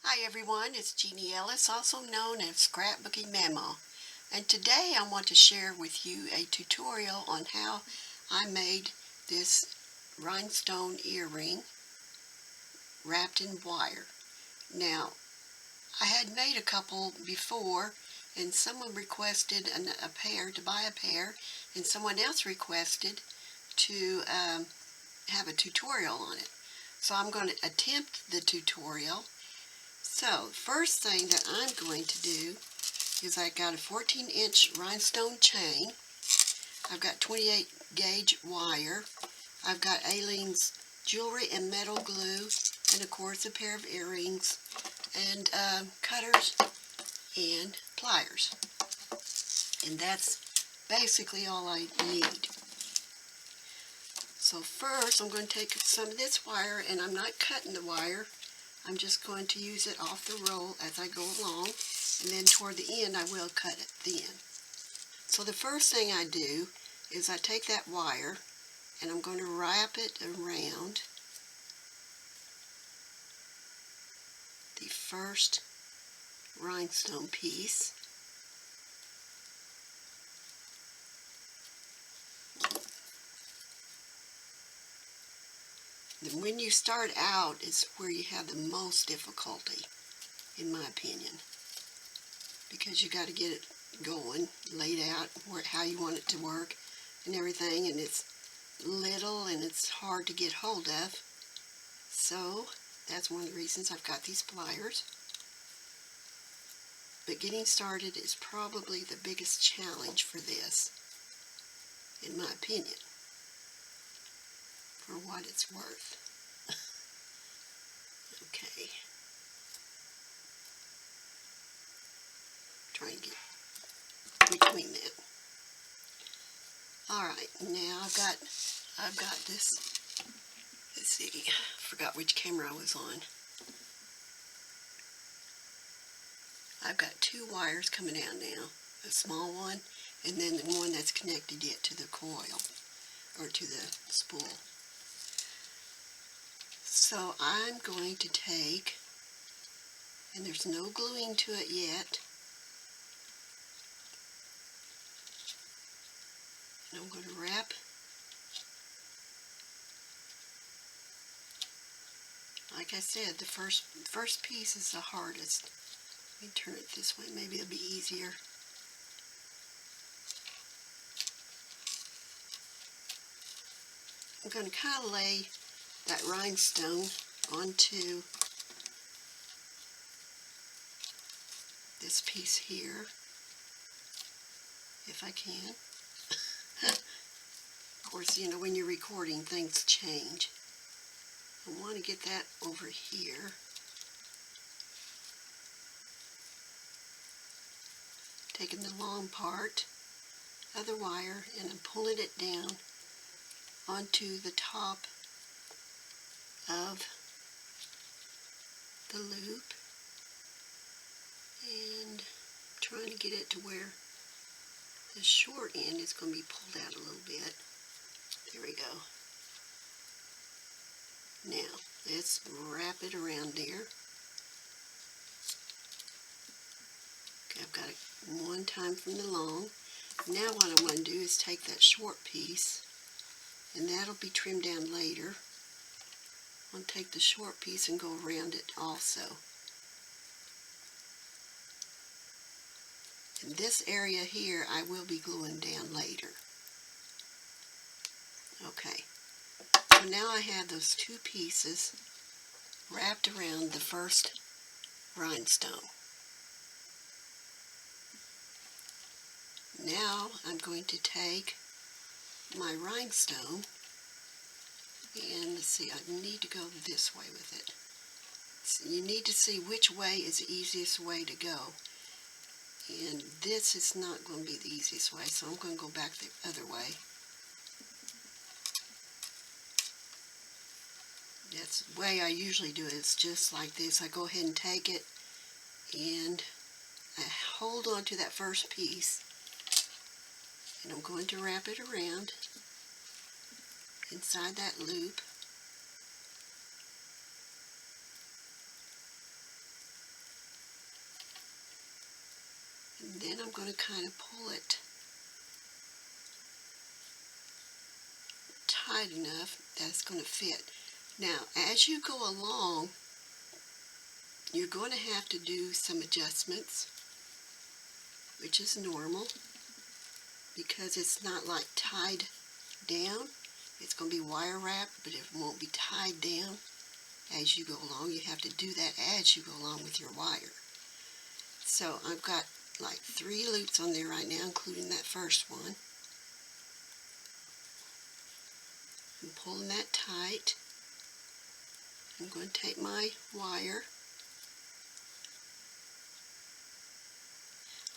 Hi everyone, it's Jeannie Ellis, also known as Scrapbooking Mama, and today I want to share with you a tutorial on how I made this rhinestone earring wrapped in wire. Now, I had made a couple before, and someone requested a pair, to buy a pair, and someone else requested to have a tutorial on it. So I'm going to attempt the tutorial. So, first thing that I'm going to do is I got a 14-inch rhinestone chain. I've got 28 gauge wire. I've got Aileen's jewelry and metal glue, and of course a pair of earrings, and cutters and pliers. And that's basically all I need. So first I'm going to take some of this wire, and I'm not cutting the wire. I'm just going to use it off the roll as I go along, and then toward the end I will cut it then. So the first thing I do is I take that wire and I'm going to wrap it around the first rhinestone piece. And when you start out is where you have the most difficulty, in my opinion, because you got to get it going, laid out, how you want it to work and everything, and it's little and it's hard to get hold of. So that's one of the reasons I've got these pliers. But getting started is probably the biggest challenge for this, in my opinion, for what it's worth. Okay. Trying to get between them. Alright, now I've got this, let's see, I forgot which camera I was on. I've got two wires coming out now, a small one, and then the one that's connected yet to the coil, or to the spool. So I'm going to take, and there's no gluing to it yet, and I'm going to wrap, like I said, the first piece is the hardest. Let me turn it this way, maybe it'll be easier. I'm going to kind of lay that rhinestone onto this piece here, if I can. Of course, you know, when you're recording, things change. I want to get that over here. Taking the long part of the wire and I'm pulling it down onto the top of the loop and trying to get it to where the short end is going to be pulled out a little bit. There we go. Now let's wrap it around there. Okay, I've got it one time from the long. Now what I'm going to do is take that short piece, and that'll be trimmed down later. I'm going to take the short piece and go around it also. And this area here I will be gluing down later. Okay, so now I have those two pieces wrapped around the first rhinestone. Now I'm going to take my rhinestone and let's see, I need to go this way with it. So you need to see which way is the easiest way to go. And this is not going to be the easiest way, so I'm going to go back the other way. That's the way I usually do it. It's just like this. I go ahead and take it and I hold on to that first piece, and I'm going to wrap it around inside that loop. then I'm going to kind of pull it tight enough that it's going to fit. Now, as you go along, you're going to have to do some adjustments, which is normal because it's not like tied down. It's going to be wire wrapped, but it won't be tied down as you go along. You have to do that as you go along with your wire. So I've got like 3 loops on there right now, including that first one. I'm pulling that tight. I'm going to take my wire.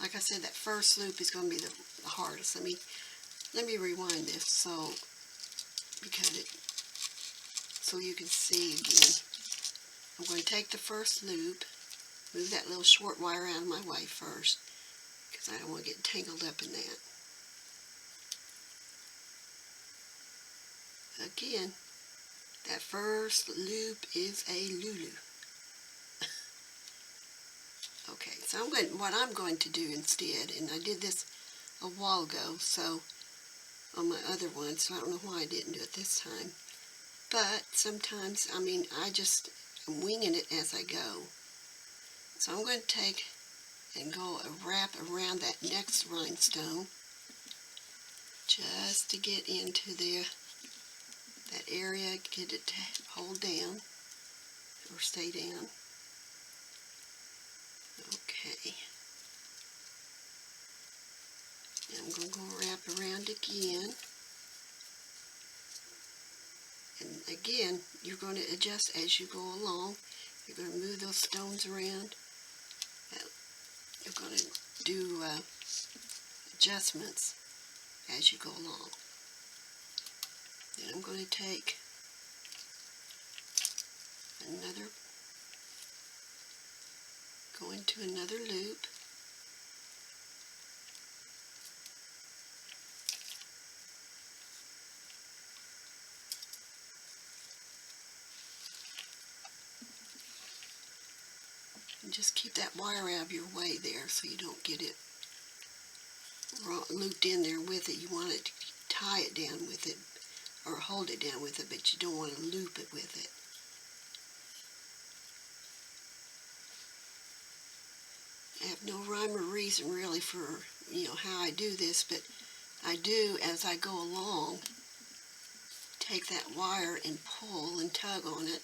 Like I said, that first loop is going to be the hardest. Let me rewind this so you can see again. I'm going to take the first loop, move that little short wire out of my way first, because I don't want to get tangled up in that. Again, that first loop is a lulu. Okay, so what I'm going to do instead, and I did this a while ago, so on my other one, so I don't know why I didn't do it this time. But sometimes, I'm winging it as I go. So I'm going to take and go wrap around that next rhinestone just to get into that area, get it to hold down or stay down. Okay. And I'm going to go wrap around again. And again, you're going to adjust as you go along. You're going to move those stones around. You're going to do adjustments as you go along. Then I'm going to take go into another loop. And just keep that wire out of your way there so you don't get it looped in there with it. You want to tie it down with it or hold it down with it, but you don't want to loop it with it. I have no rhyme or reason really for how I do this, but I do, as I go along, take that wire and pull and tug on it.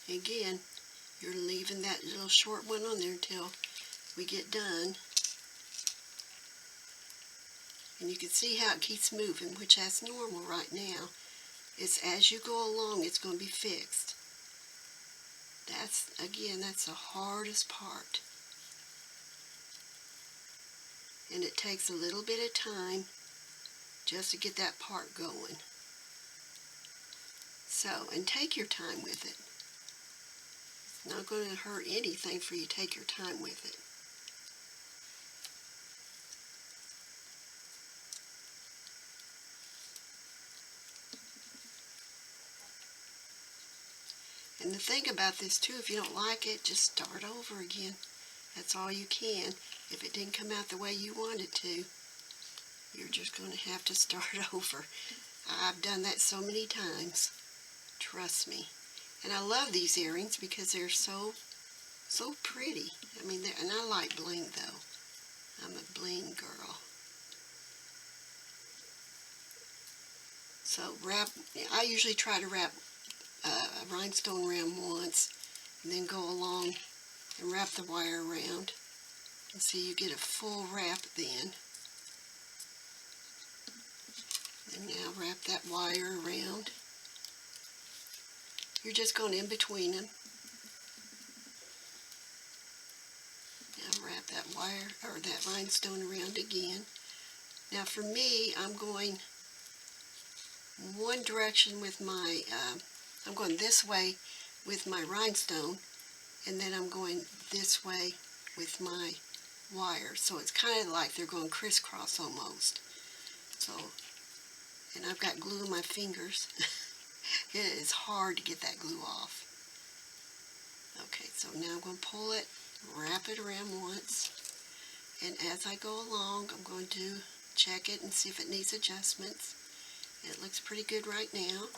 Again, you're leaving that little short one on there until we get done. And you can see how it keeps moving, which that's normal right now. It's as you go along, it's going to be fixed. That's the hardest part. And it takes a little bit of time just to get that part going. So, and take your time with it. It's not going to hurt anything for you to take your time with it. And the thing about this too, if you don't like it, just start over again. That's all you can. If it didn't come out the way you wanted to, you're just going to have to start over. I've done that so many times. Trust me. And I love these earrings because they're so pretty. And I like bling though. I'm a bling girl. So I usually try to wrap a rhinestone around once, and then go along and wrap the wire around. And see, you get a full wrap then. And now wrap that wire around. You're just going in between them. Now wrap that wire, or that rhinestone around again. Now for me, I'm going one direction with my, I'm going this way with my rhinestone, and then I'm going this way with my wire. So it's kind of like they're going crisscross almost. So, and I've got glue in my fingers. It is hard to get that glue off. Okay, So now I'm going to pull it, wrap it around once, and as I go along, I'm going to check it and see if it needs adjustments. It looks pretty good right now.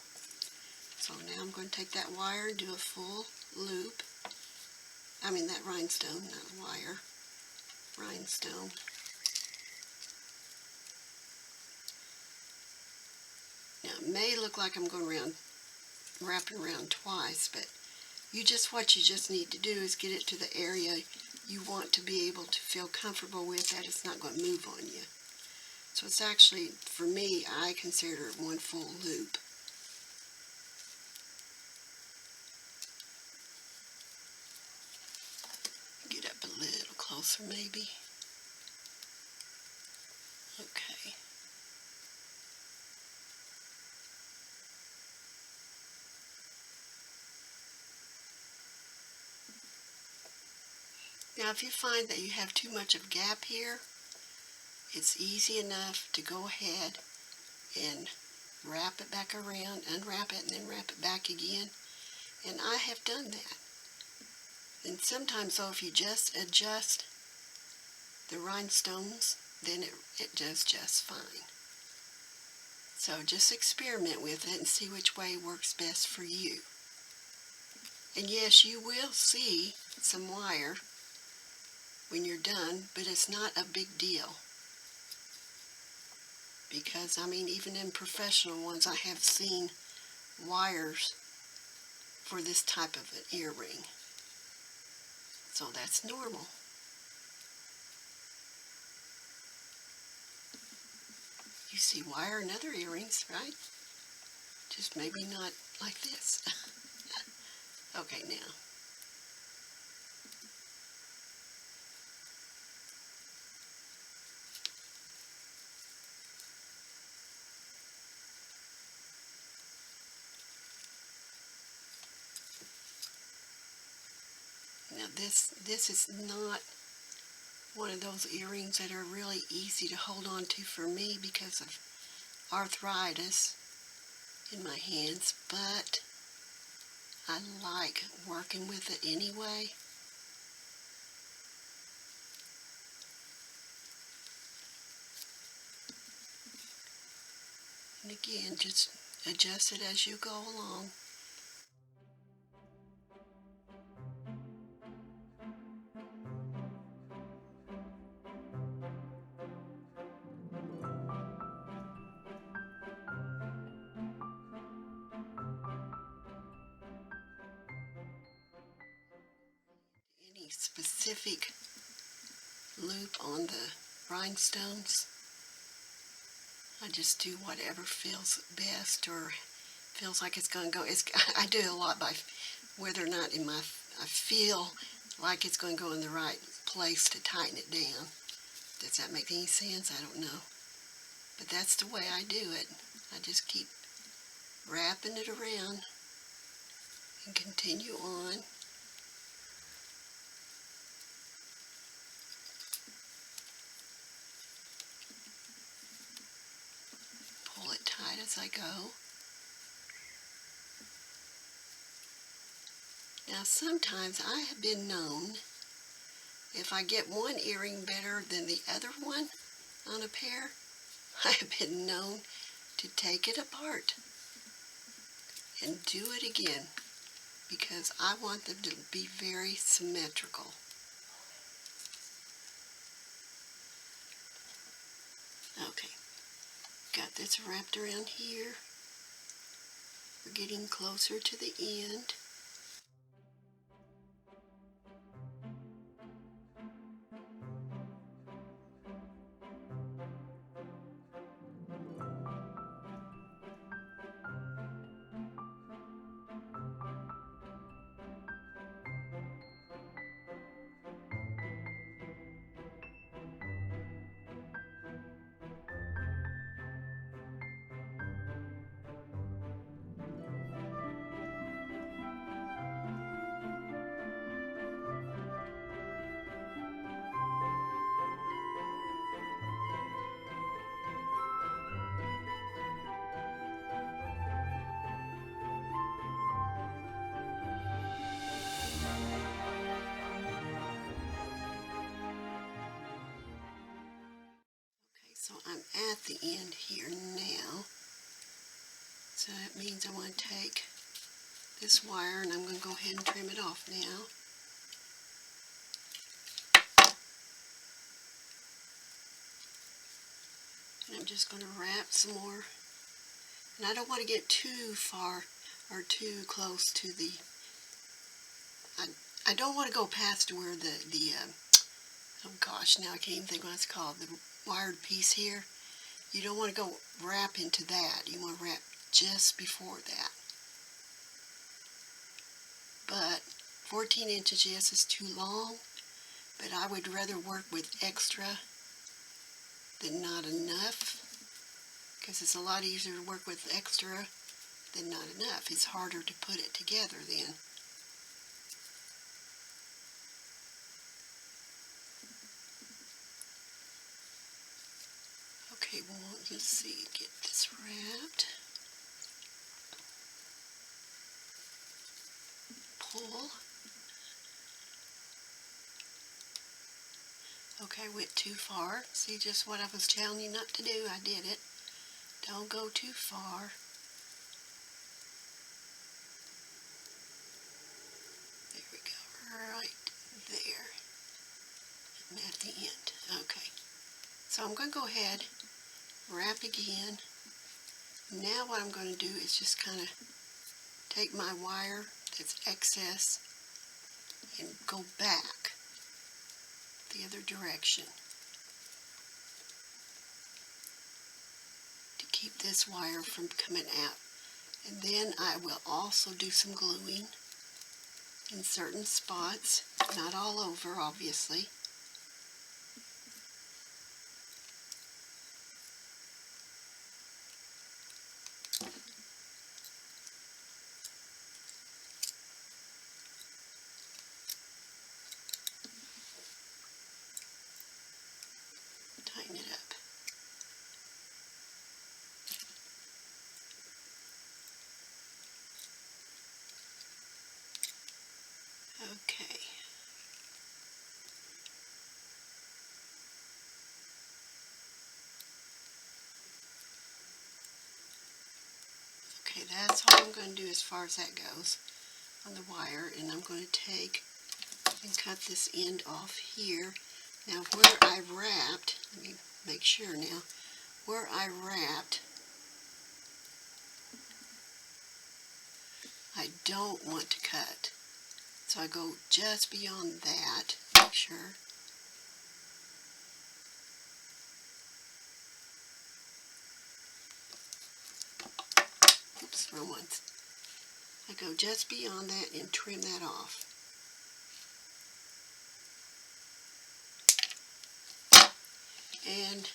So now I'm going to take that wire and do a full loop. I mean that rhinestone, not wire. Rhinestone. Now it may look like I'm going around, wrapping around twice, but what you just need to do is get it to the area you want to be able to feel comfortable with, that it's not going to move on you. So it's actually, for me, I consider it one full loop. Get up a little closer maybe. Okay. Now if you find that you have too much of a gap here, it's easy enough to go ahead and wrap it back around, unwrap it, and then wrap it back again. And I have done that. And sometimes though, if you just adjust the rhinestones, then it does just fine. So just experiment with it and see which way works best for you. And yes, you will see some wire when you're done, but it's not a big deal. Because, I mean, even in professional ones, I have seen wires for this type of an earring. So that's normal. You see wire in other earrings, right? Just maybe not like this. Okay, now. Now this is not one of those earrings that are really easy to hold on to for me because of arthritis in my hands, but I like working with it anyway. And again, just adjust it as you go along. Any specific loop on the rhinestones, I just do whatever feels best or feels like it's going to go. I do it a lot by whether or not I feel like it's going to go in the right place to tighten it down. Does that make any sense? I don't know. But that's the way I do it. I just keep wrapping it around and continue on. Pull it tight as I go. Now sometimes I have been known, if I get one earring better than the other one on a pair, I have been known to take it apart and do it again because I want them to be very symmetrical. Okay, got this wrapped around here. We're getting closer to the end. at the end here now. So that means I want to take this wire and I'm going to go ahead and trim it off now. And I'm just going to wrap some more. And I don't want to get too far or too close to the, I don't want to go past where oh gosh, now I can't even think what it's called, the wired piece here. You don't want to go wrap into that. You want to wrap just before that. But 14 inches, yes, is too long, but I would rather work with extra than not enough, because it's a lot easier to work with extra than not enough. It's harder to put it together then. Okay, well, let's see, get this wrapped. Pull. Okay, I went too far. See, just what I was telling you not to do, I did it. Don't go too far. There we go, right there. And at the end. Okay. So I'm going to go ahead, wrap again. Now what I'm going to do is just kind of take my wire that's excess and go back the other direction to keep this wire from coming out. And then I will also do some gluing in certain spots, not all over obviously. Tighten it up. Okay. Okay, that's all I'm going to do as far as that goes on the wire, and I'm going to take and cut this end off here. Now where I wrapped, let me make sure now, where I wrapped, I don't want to cut. So I go just beyond that, make sure. Oops, wrong ones. I go just beyond that and trim that off. And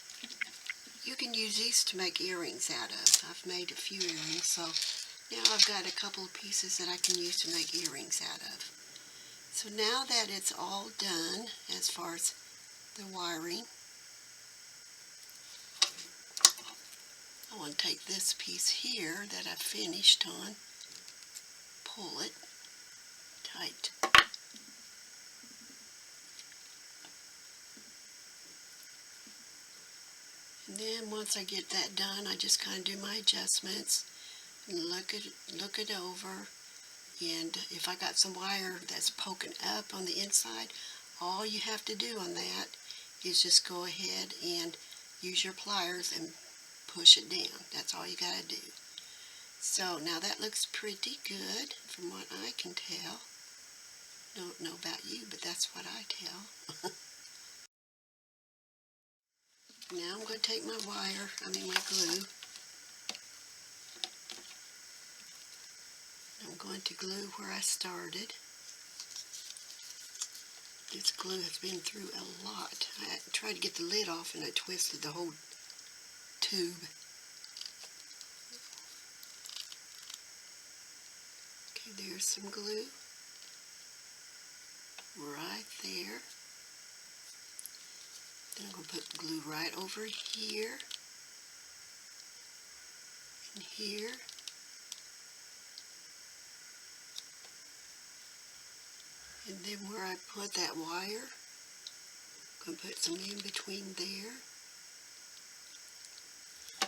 you can use these to make earrings out of. I've made a few earrings, so now I've got a couple of pieces that I can use to make earrings out of. So now that it's all done as far as the wiring, I want to take this piece here that I finished on, pull it tight. And then once I get that done, I just kind of do my adjustments and look it over. And if I got some wire that's poking up on the inside, all you have to do on that is just go ahead and use your pliers and push it down. That's all you got to do. So now that looks pretty good from what I can tell. Don't know about you, but that's what I tell. Now I'm going to take my my glue. I'm going to glue where I started. This glue has been through a lot. I tried to get the lid off and I twisted the whole tube. Okay, there's some glue right there. Then I'm going to put glue right over here and here. And then where I put that wire, I'm going to put some in between there.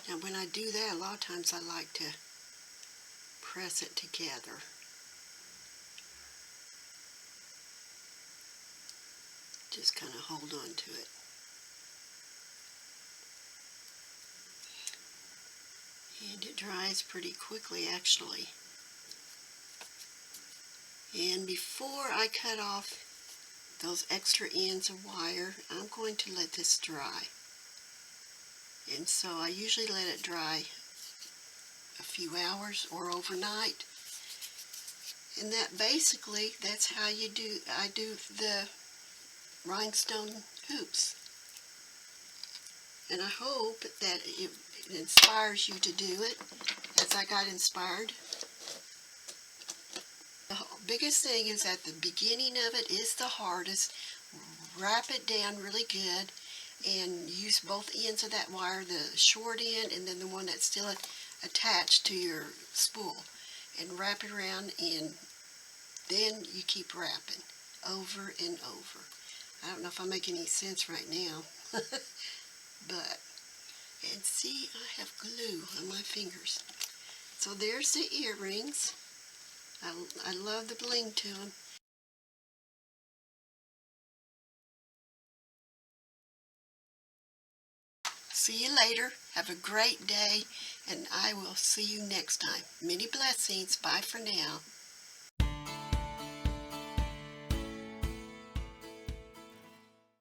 Now when I do that, a lot of times I like to press it together. Just kind of hold on to it. And it dries pretty quickly, actually. And before I cut off those extra ends of wire, I'm going to let this dry. And so I usually let it dry a few hours or overnight. And that basically, that's how I do the rhinestone hoops. And I hope that it inspires you to do it as I got inspired. The biggest thing is at the beginning of it is the hardest. Wrap it down really good and use both ends of that wire, the short end and then the one that's still attached to your spool, and wrap it around, and then you keep wrapping over and over. I don't know if I make any sense right now, but, and see, I have glue on my fingers. So there's the earrings. I love the bling to them. See you later. Have a great day, and I will see you next time. Many blessings. Bye for now.